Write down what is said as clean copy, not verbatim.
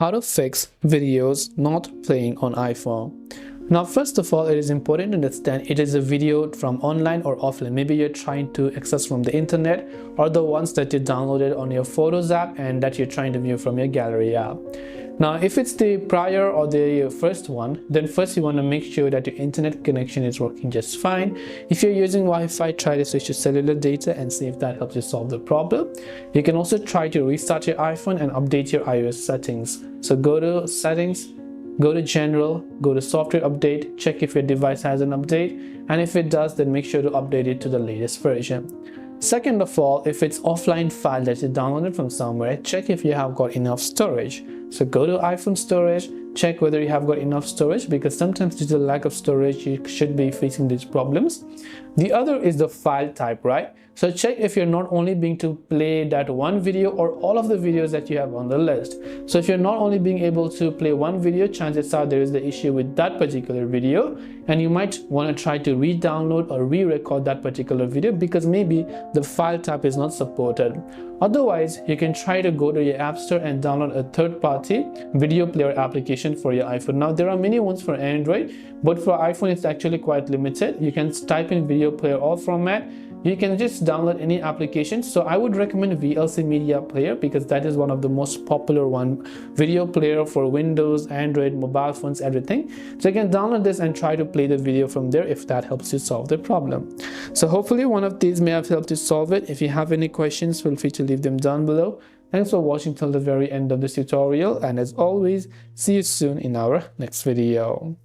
how to fix videos not playing on iPhone. Now, first of all, it is important to understand it is a video from online or offline. Maybe you're trying to access from the internet, or the ones that you downloaded on your Photos app and that you're trying to view from your Gallery app. Now, if it's the prior or the first one, then first you want to make sure that your internet connection is working just fine. If you're using Wi-Fi, try to switch to cellular data and see if that helps you solve the problem. You can also try to restart your iPhone and update your iOS settings. So go to settings, go to general, go to software update, check if your device has an update, and if it does, then make sure to update it to the latest version. Second of all, if it's offline file that you downloaded from somewhere, check if you have got enough storage. So go to iPhone storage, check whether you have got enough storage, because sometimes due to lack of storage you should be facing these problems. The other is the file type, right? So check if you're not only being to play that one video or all of the videos that you have on the list. So if you're not only being able to play one video, chances are there is the issue with that particular video, and you might want to try to re-download or re-record that particular video because maybe the file type is not supported. Otherwise, you can try to go to your app store and download a third-party video player application for your iPhone. Now, there are many ones for Android, but for iPhone it's actually quite limited. You can type in video player all format. You can just download any application. So I would recommend VLC Media Player because that is one of the most popular video player for Windows, Android, mobile phones, everything. So you can download this and try to play the video from there if that helps you solve the problem. So hopefully one of these may have helped you solve it. If you have any questions, feel free to leave them down below. Thanks for watching till the very end of this tutorial, and as always, see you soon in our next video.